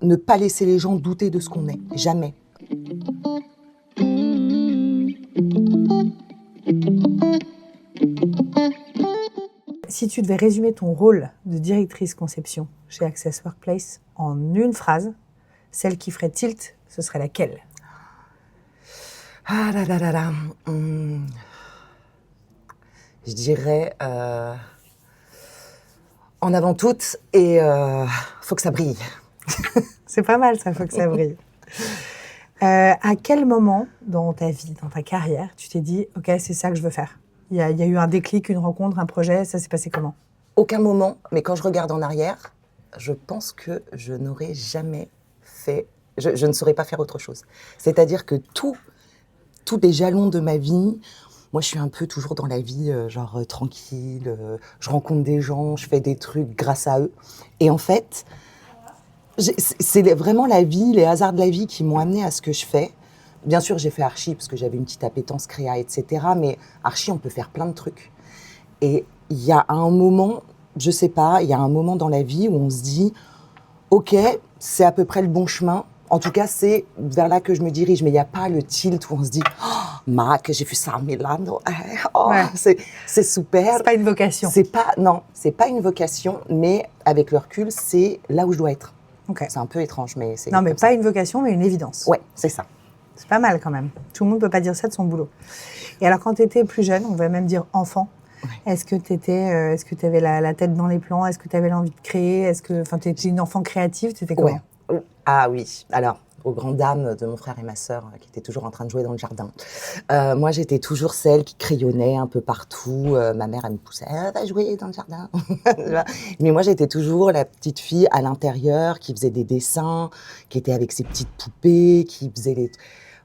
Ne pas laisser les gens douter de ce qu'on est, jamais. Si tu devais résumer ton rôle de directrice conception chez Access Workplace en une phrase, celle qui ferait tilt, ce serait laquelle? Ah là là là là. Je dirais en avant toute et faut que ça brille. C'est pas mal, ça, faut que ça brille. À quel moment dans ta vie, dans ta carrière, tu t'es dit « Ok, c'est ça que je veux faire ». Il y a eu un déclic, une rencontre, un projet, ça s'est passé comment? Aucun moment, mais quand je regarde en arrière, je pense que je n'aurais jamais fait, je ne saurais pas faire autre chose. C'est-à-dire que tous les jalons de ma vie, moi je suis un peu toujours dans la vie tranquille, je rencontre des gens, je fais des trucs grâce à eux. Et en fait, c'est vraiment la vie, les hasards de la vie qui m'ont amené à ce que je fais. Bien sûr, j'ai fait archi parce que j'avais une petite appétence créa, etc. Mais archi, on peut faire plein de trucs. Et il y a un moment, je sais pas, il y a un moment dans la vie où on se dit « Ok, c'est à peu près le bon chemin. En tout cas, c'est vers là que je me dirige. » Mais il n'y a pas le tilt où on se dit « Oh, Mac, j'ai vu ça à Milano. Oh, Ouais. c'est super. » C'est pas une vocation. Non, c'est pas une vocation, mais avec le recul, c'est là où je dois être. Ok. C'est un peu étrange, mais c'est Non, mais comme pas ça. une vocation, mais une évidence. Ouais, c'est ça. C'est pas mal quand même. Tout le monde peut pas dire ça de son boulot. Et alors, quand tu étais plus jeune, on va même dire enfant, Ouais. est-ce que tu avais la tête dans les plans? Est-ce que tu avais l'envie de créer? Enfin, tu étais une enfant créative? Tu étais comment? Ouais. Ah oui, alors, aux grandes dames de mon frère et ma sœur qui étaient toujours en train de jouer dans le jardin. Moi, j'étais toujours celle qui crayonnait un peu partout. Ma mère, elle me poussait « Va jouer dans le jardin !» Mais moi, j'étais toujours la petite fille à l'intérieur qui faisait des dessins, qui était avec ses petites poupées, qui faisait les...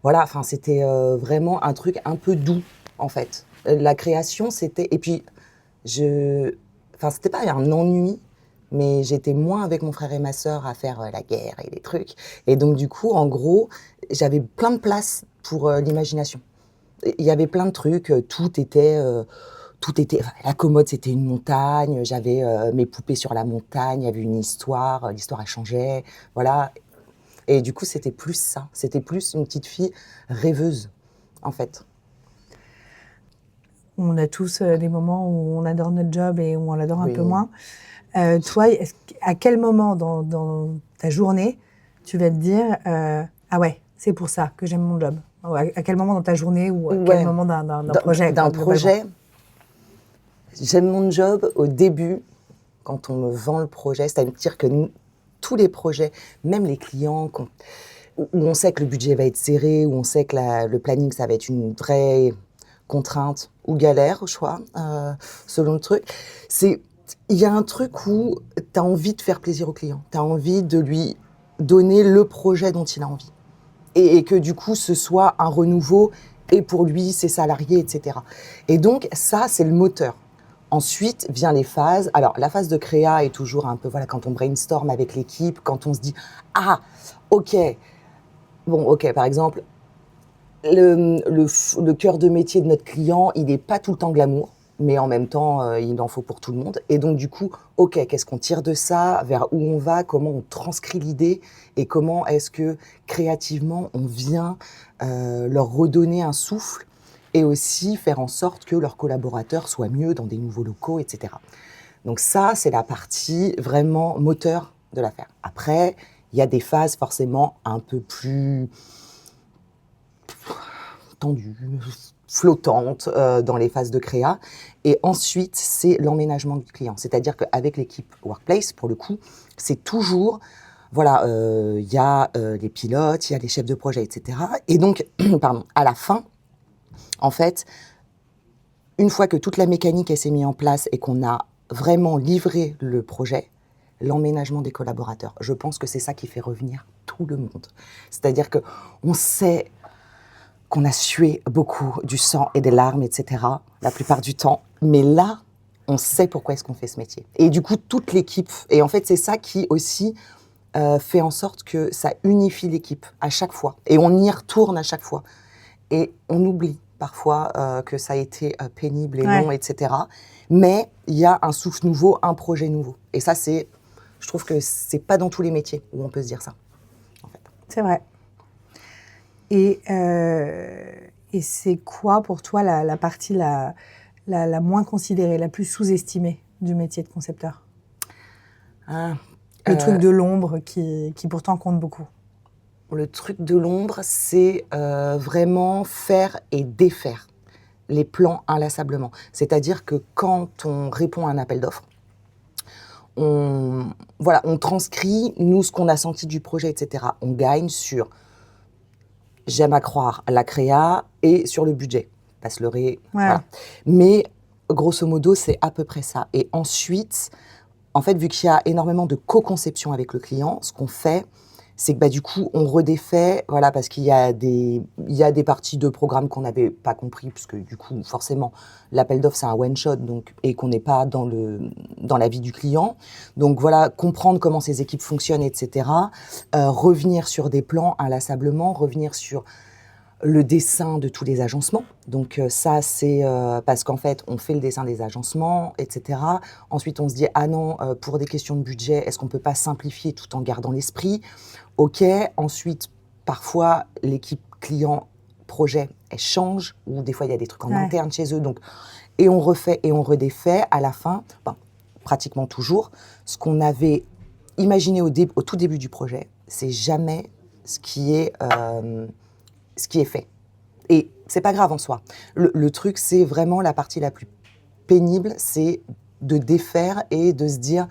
Voilà, enfin, c'était vraiment un truc un peu doux, en fait. La création, c'était... Et puis, enfin, c'était pas un ennui, mais j'étais moins avec mon frère et ma sœur à faire la guerre et les trucs. Et donc, du coup, en gros, j'avais plein de place pour l'imagination. Il y avait plein de trucs, tout était... la commode, c'était une montagne, j'avais mes poupées sur la montagne, il y avait une histoire, l'histoire, elle changeait, voilà. Et du coup, c'était plus ça, c'était plus une petite fille rêveuse, en fait. On a tous des moments où on adore notre job et où on l'adore un Oui. peu moins. Toi, à quel moment dans ta journée, tu vas te dire ah ouais, c'est pour ça que j'aime mon job? À quel moment dans ta journée ou à quel moment d'un projet? D'un quoi, projet, j'aime mon job au début, quand on me vend le projet, c'est-à-dire que tous les projets, même les clients, où on sait que le budget va être serré, où on sait que le planning, ça va être une vraie contrainte ou galère au choix, selon le truc. Il y a un truc où tu as envie de faire plaisir au client, tu as envie de lui donner le projet dont il a envie. Et que du coup, ce soit un renouveau, et pour lui, ses salariés, etc. Et donc, ça, c'est le moteur. Ensuite, vient les phases. Alors, la phase de créa est toujours un peu, voilà, quand on brainstorm avec l'équipe, quand on se dit « Ah, ok, bon, ok, par exemple, le cœur de métier de notre client, il n'est pas tout le temps glamour, mais en même temps, il en faut pour tout le monde. Et donc, du coup, ok, qu'est-ce qu'on tire de ça? Vers où on va? Comment on transcrit l'idée? Et comment est-ce que, créativement, on vient leur redonner un souffle et aussi faire en sorte que leurs collaborateurs soient mieux dans des nouveaux locaux, etc. Donc ça, c'est la partie vraiment moteur de l'affaire. Après, il y a des phases forcément un peu plus tendue, flottante dans les phases de créa. Et ensuite, c'est l'emménagement du client. C'est-à-dire qu'avec l'équipe Workplace, pour le coup, c'est toujours, voilà, y a les pilotes, il y a les chefs de projet, etc. Et donc, pardon, à la fin, en fait, une fois que toute la mécanique elle s'est mise en place et qu'on a vraiment livré le projet, l'emménagement des collaborateurs, je pense que c'est ça qui fait revenir tout le monde. C'est-à-dire qu'on sait qu'on a sué beaucoup du sang et des larmes, etc., la plupart du temps. Mais là, on sait pourquoi est-ce qu'on fait ce métier. Et du coup, toute l'équipe, et en fait, c'est ça qui aussi fait en sorte que ça unifie l'équipe à chaque fois. Et on y retourne à chaque fois. Et on oublie parfois que ça a été pénible et long, etc. Mais il y a un souffle nouveau, un projet nouveau. Et ça, je trouve que c'est pas dans tous les métiers où on peut se dire ça. C'est vrai. Et, euh, et c'est quoi pour toi la partie la moins considérée, la plus sous-estimée du métier de concepteur? Ah, Le truc de l'ombre qui pourtant compte beaucoup. le truc de l'ombre, c'est vraiment faire et défaire les plans inlassablement. C'est-à-dire que quand on répond à un appel d'offres, on transcrit, nous, ce qu'on a senti du projet, etc. On gagne sur, j'aime à croire, la créa et sur le budget. Passe le ré, Ouais. voilà. Mais grosso modo, c'est à peu près ça. Et ensuite, en fait, vu qu'il y a énormément de co-conception avec le client, ce qu'on fait, c'est que du coup, on redéfait, voilà, parce qu'il y a des parties de programme qu'on n'avait pas compris, puisque du coup, forcément, l'appel d'offres, c'est un one-shot, donc, et qu'on n'est pas dans la vie du client. Donc voilà, comprendre comment ces équipes fonctionnent, etc. Revenir sur des plans inlassablement, revenir sur le dessin de tous les agencements. Donc ça, c'est parce qu'en fait, on fait le dessin des agencements, etc. Ensuite, on se dit, ah non, pour des questions de budget, est-ce qu'on ne peut pas simplifier tout en gardant l'esprit? OK. Ensuite, parfois, l'équipe client-projet, elle change, ou des fois, il y a des trucs en interne chez eux. Donc, et on refait et on redéfait. À la fin, pratiquement toujours, ce qu'on avait imaginé au tout début du projet, c'est jamais ce qui est fait. Et c'est pas grave en soi. Le truc, c'est vraiment la partie la plus pénible, c'est de défaire et de se dire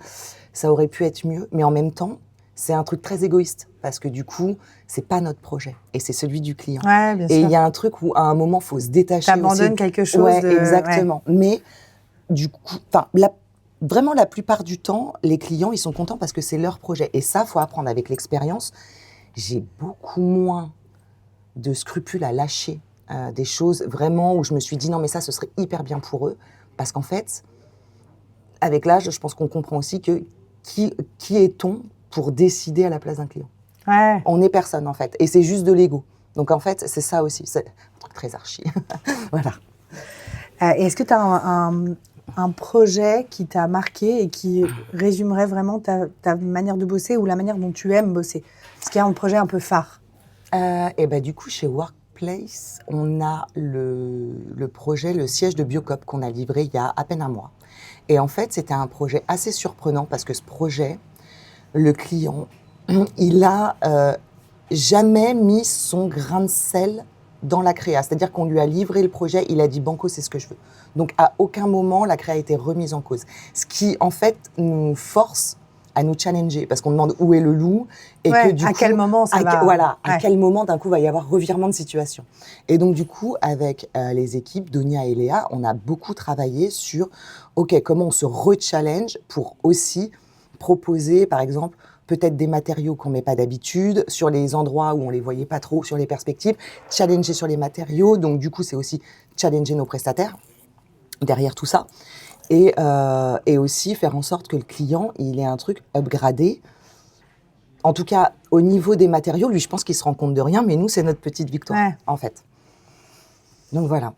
ça aurait pu être mieux, mais en même temps, c'est un truc très égoïste parce que du coup, c'est pas notre projet et c'est celui du client. Ouais, bien sûr. Et il y a un truc où à un moment, faut se détacher. T'abandonnes quelque chose. Ouais, exactement. Ouais. Mais du coup, vraiment la plupart du temps, les clients, ils sont contents parce que c'est leur projet. Et ça, faut apprendre avec l'expérience. J'ai beaucoup moins de scrupules à lâcher des choses vraiment où je me suis dit non mais ça ce serait hyper bien pour eux parce qu'en fait avec l'âge je pense qu'on comprend aussi que qui est-on pour décider à la place d'un client? Ouais. On n'est personne en fait et c'est juste de l'ego, donc en fait c'est ça aussi, c'est un truc très archi. Voilà. Et est-ce que tu as un projet qui t'a marqué et qui résumerait vraiment ta manière de bosser ou la manière dont tu aimes bosser? Est-ce qu'il y a un projet un peu phare? Et du coup, chez Workplace, on a le projet, le siège de Biocop qu'on a livré il y a à peine un mois. Et en fait, c'était un projet assez surprenant parce que ce projet, le client, il a jamais mis son grain de sel dans la créa. C'est-à-dire qu'on lui a livré le projet, il a dit banco, c'est ce que je veux. Donc à aucun moment, la créa a été remise en cause. Ce qui, en fait, nous force à nous challenger parce qu'on demande où est le loup et que du coup, quel moment ça va. Voilà, à quel moment d'un coup va y avoir revirement de situation. Et donc du coup, avec les équipes Donia et Léa, on a beaucoup travaillé sur comment on se re-challenge pour aussi proposer, par exemple, peut-être des matériaux qu'on met pas d'habitude sur les endroits où on les voyait pas trop, sur les perspectives, challenger sur les matériaux. Donc du coup, c'est aussi challenger nos prestataires derrière tout ça. Et aussi faire en sorte que le client, il ait un truc upgradé. En tout cas, au niveau des matériaux, lui, je pense qu'il se rend compte de rien, mais nous, c'est notre petite victoire, en fait. Donc voilà.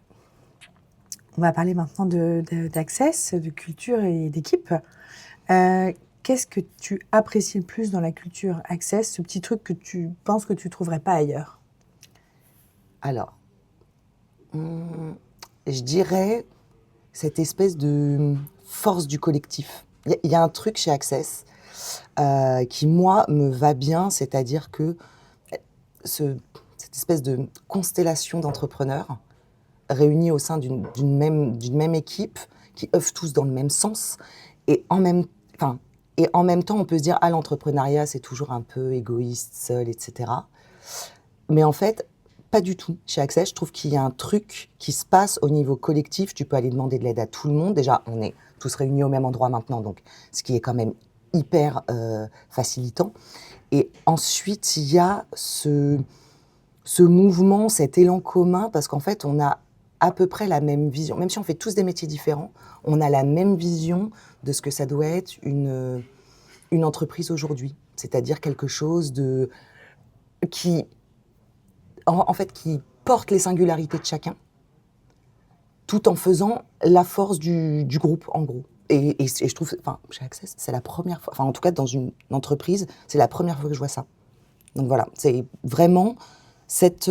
On va parler maintenant d'Access, de culture et d'équipe. Qu'est-ce que tu apprécies le plus dans la culture Access, ce petit truc que tu penses que tu ne trouverais pas ailleurs? Alors, je dirais cette espèce de force du collectif. Il y a un truc chez Access qui, moi, me va bien, c'est-à-dire que cette espèce de constellation d'entrepreneurs réunis au sein d'une même équipe, qui œuvrent tous dans le même sens, et en même temps, on peut se dire, ah, l'entrepreneuriat, c'est toujours un peu égoïste, seul, etc. Mais en fait, pas du tout. Chez Access, je trouve qu'il y a un truc qui se passe au niveau collectif. Tu peux aller demander de l'aide à tout le monde. Déjà, on est tous réunis au même endroit maintenant, donc ce qui est quand même hyper facilitant. Et ensuite, il y a ce mouvement, cet élan commun, parce qu'en fait, on a à peu près la même vision. Même si on fait tous des métiers différents, on a la même vision de ce que ça doit être une entreprise aujourd'hui. C'est-à-dire quelque chose qui porte les singularités de chacun, tout en faisant la force du groupe, en gros. Et je trouve, chez Access, c'est la première fois, en tout cas dans une entreprise, c'est la première fois que je vois ça. Donc voilà, c'est vraiment cette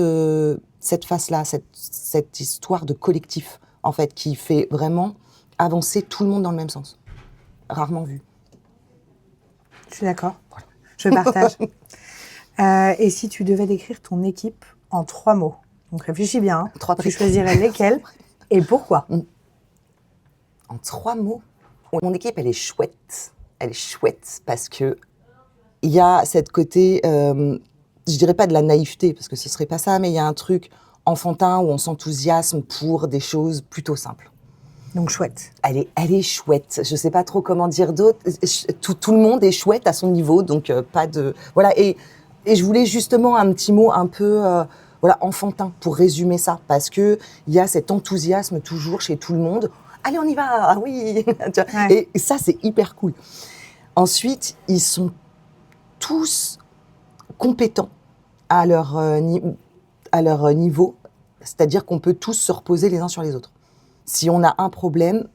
face-là, cette histoire de collectif, en fait, qui fait vraiment avancer tout le monde dans le même sens. Rarement vu. Je suis d'accord. Je partage. Et si tu devais décrire ton équipe en 3 mots? Donc réfléchis bien. Hein. 3 Tu choisirais lesquels et pourquoi? En 3 mots, mon équipe, elle est chouette. Elle est chouette parce que il y a cette côté, je dirais pas de la naïveté, parce que ce serait pas ça, mais il y a un truc enfantin où on s'enthousiasme pour des choses plutôt simples. Donc chouette. Elle est chouette. Je sais pas trop comment dire d'autre. Tout le monde est chouette à son niveau, donc pas de... Voilà, et je voulais justement un petit mot un peu voilà, enfantin pour résumer ça, parce qu'il y a cet enthousiasme toujours chez tout le monde. Allez, on y va, ah oui. Ouais. Et ça, c'est hyper cool. Ensuite, ils sont tous compétents à leur niveau, c'est-à-dire qu'on peut tous se reposer les uns sur les autres. Si on a un problème,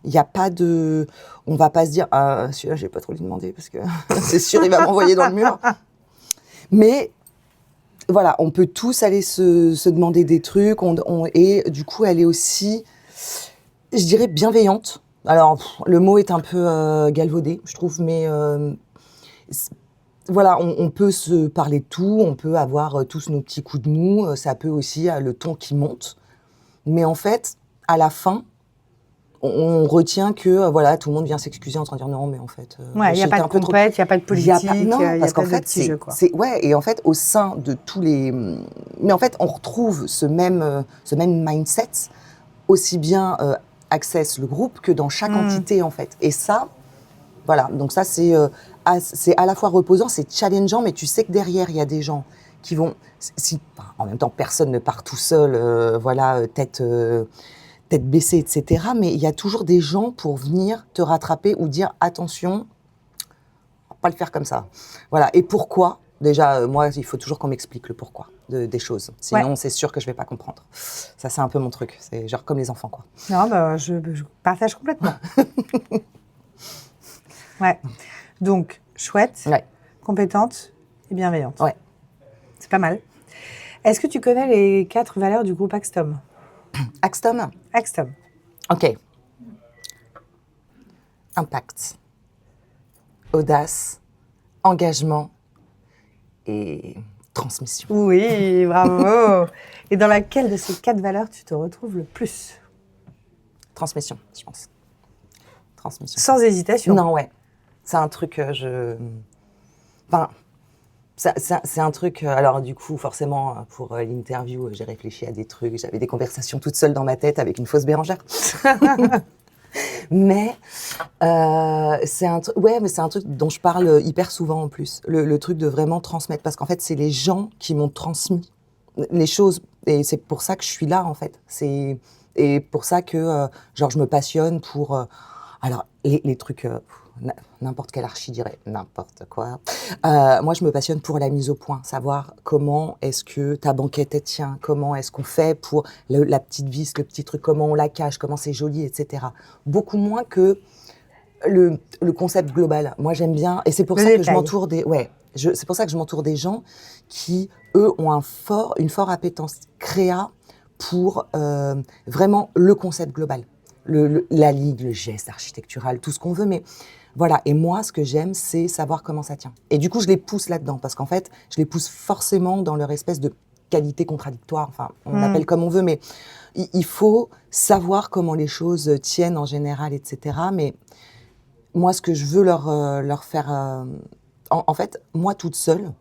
il n'y a pas de... On ne va pas se dire « Ah, celui-là, je n'ai pas trop lui demander parce que c'est sûr, il va m'envoyer dans le mur. » Mais voilà, on peut tous aller se demander des trucs. Et du coup, elle est aussi, je dirais, bienveillante. Alors, le mot est un peu galvaudé, je trouve, mais... Voilà, on peut se parler de tout, on peut avoir tous nos petits coups de mou, ça peut aussi le ton qui monte. Mais en fait, à la fin, on retient que voilà, tout le monde vient s'excuser en train de dire non, mais en fait... Ouais, il n'y a pas de compète, il n'y a pas de politique, il n'y a parce pas qu'en de fait, petits jeux, quoi. Ouais, et en fait, au sein de tous les... Mais en fait, on retrouve ce même mindset, aussi bien Access, le groupe, que dans chaque entité, en fait. Et ça... Voilà, donc ça c'est à la fois reposant, c'est challengeant, mais tu sais que derrière il y a des gens qui vont, en même temps personne ne part tout seul, voilà, tête baissée, etc. Mais il y a toujours des gens pour venir te rattraper ou dire attention, on va pas le faire comme ça. Voilà, et pourquoi? Déjà, moi, il faut toujours qu'on m'explique le pourquoi des choses. Sinon, c'est sûr que je vais pas comprendre. Ça, c'est un peu mon truc. C'est genre comme les enfants, quoi. Non, bah, je partage complètement. Ouais. Donc, chouette, compétente et bienveillante. Ouais. C'est pas mal. Est-ce que tu connais les 4 valeurs du groupe Axtom? Axtom? Axtom. Ok. Impact, audace, engagement et transmission. Oui, bravo. Et dans laquelle de ces 4 valeurs tu te retrouves le plus? Transmission, je pense. Transmission. Sans hésitation? Non, ouais. C'est un truc, Enfin, c'est un truc... alors, du coup, forcément, pour l'interview, j'ai réfléchi à des trucs. J'avais des conversations toute seule dans ma tête avec une fausse Bérangère. Mais c'est un truc dont je parle hyper souvent en plus. Le truc de vraiment transmettre. Parce qu'en fait, c'est les gens qui m'ont transmis les choses. Et c'est pour ça que je suis là, en fait. Et pour ça que, genre, je me passionne pour... alors, les trucs... n'importe quel archi dirait n'importe quoi. Moi, je me passionne pour la mise au point, savoir comment est-ce que ta banquette elle tient, comment est-ce qu'on fait pour la petite vis, le petit truc, comment on la cache, comment c'est joli, etc. Beaucoup moins que le concept global. Moi, j'aime bien, et c'est pour ça que je m'entoure c'est pour ça que je m'entoure des gens qui, eux, ont une forte appétence créa pour vraiment le concept global. La ligue, le geste architectural, tout ce qu'on veut, mais voilà. Et moi, ce que j'aime, c'est savoir comment ça tient. Et du coup, je les pousse là-dedans, parce qu'en fait, je les pousse forcément dans leur espèce de qualité contradictoire, enfin, on l'appelle comme on veut, mais il faut savoir comment les choses tiennent en général, etc. Mais moi, ce que je veux leur faire... en fait, moi, toute seule,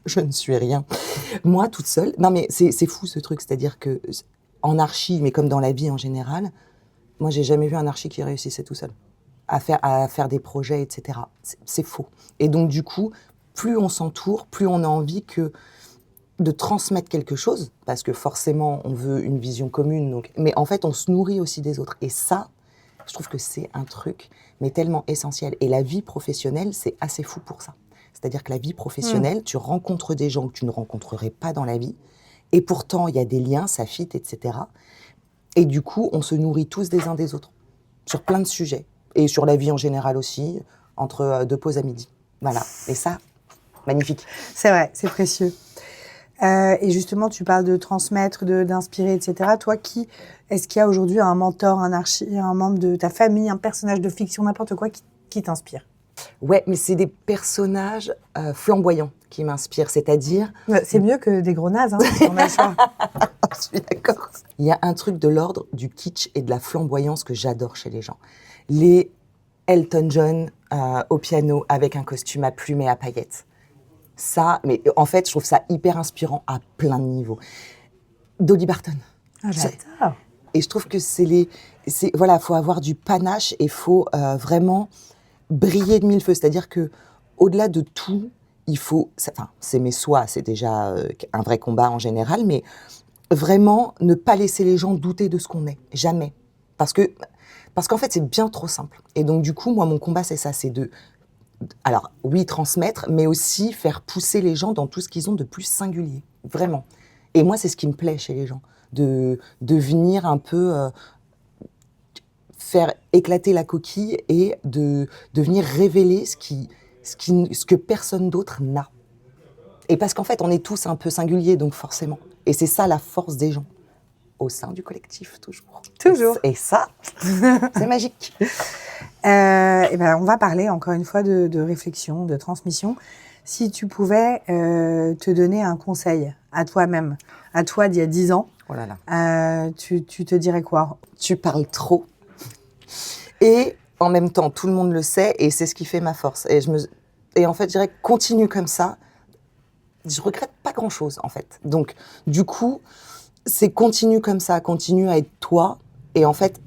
je ne suis rien. Moi, toute seule... Non, mais c'est fou, ce truc. C'est-à-dire que en archi, mais comme dans la vie en général... Moi, j'ai jamais vu un archi qui réussissait tout seul à faire des projets, etc. C'est faux. Et donc, du coup, plus on s'entoure, plus on a envie de transmettre quelque chose, parce que forcément, on veut une vision commune. Donc, mais en fait, on se nourrit aussi des autres. Et ça, je trouve que c'est un truc, mais tellement essentiel. Et la vie professionnelle, c'est assez fou pour ça. C'est-à-dire que la vie professionnelle, tu rencontres des gens que tu ne rencontrerais pas dans la vie. Et pourtant, il y a des liens, ça fit, etc. Et du coup, on se nourrit tous des uns des autres, sur plein de sujets. Et sur la vie en général aussi, entre 2 pauses à midi. Voilà. Et ça, magnifique. C'est vrai, c'est précieux. Et justement, tu parles de transmettre, d'inspirer, etc. Toi, est-ce qu'il y a aujourd'hui un mentor, un membre de ta famille, un personnage de fiction, n'importe quoi, qui t'inspire? Ouais, mais c'est des personnages flamboyants qui m'inspirent, c'est-à-dire... C'est mieux que des gros nazes, hein, si on a le choix. Je suis d'accord. Il y a un truc de l'ordre du kitsch et de la flamboyance que j'adore chez les gens. Les Elton John au piano avec un costume à plumes et à paillettes. Ça, mais en fait, je trouve ça hyper inspirant à plein de niveaux. Dolly Parton. Ah, j'adore. Et je trouve que voilà, faut avoir du panache et faut vraiment briller de mille feux. C'est-à-dire que au-delà de tout, il faut, enfin, s'aimer soi, c'est déjà un vrai combat en général, mais vraiment ne pas laisser les gens douter de ce qu'on est, jamais. Parce qu'en fait, c'est bien trop simple. Et donc, du coup, moi, mon combat, c'est ça, alors, oui, transmettre, mais aussi faire pousser les gens dans tout ce qu'ils ont de plus singulier, vraiment. Et moi, c'est ce qui me plaît chez les gens, de venir un peu faire éclater la coquille et de venir révéler ce que personne d'autre n'a. Et parce qu'en fait, on est tous un peu singuliers, donc forcément. Et c'est ça la force des gens, au sein du collectif, toujours. Toujours. Et ça, c'est magique. Et ben, on va parler encore une fois de réflexion, de transmission. Si tu pouvais te donner un conseil à toi-même, à toi d'il y a 10 ans, oh là là. Tu te dirais quoi? Tu parles trop. Et en même temps, tout le monde le sait et c'est ce qui fait ma force. Et en fait, je dirais continue comme ça. Je regrette pas grand-chose, en fait. Donc, du coup, c'est continue comme ça, continue à être toi. Et en fait,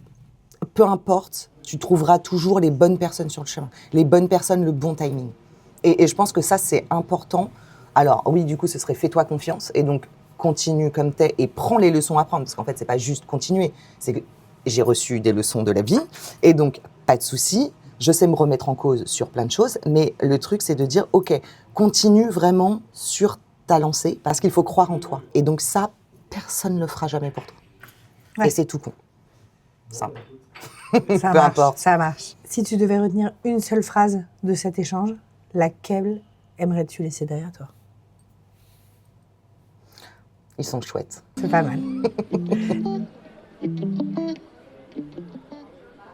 peu importe, tu trouveras toujours les bonnes personnes sur le chemin. Les bonnes personnes, le bon timing. Et je pense que ça, c'est important. Alors, oui, du coup, ce serait fais-toi confiance. Et donc, continue comme t'es et prends les leçons à prendre. Parce qu'en fait, c'est pas juste continuer. C'est que j'ai reçu des leçons de la vie. Et donc, pas de souci. Je sais me remettre en cause sur plein de choses. Mais le truc, c'est de dire, OK, continue vraiment sur ta lancée. Parce qu'il faut croire en toi. Et donc, ça, personne ne le fera jamais pour toi. Ouais. Et c'est tout con. Simple. Ça Peu marche, importe. ça marche. Si tu devais retenir une seule phrase de cet échange, laquelle aimerais-tu laisser derrière toi? Ils sont chouettes. C'est pas mal.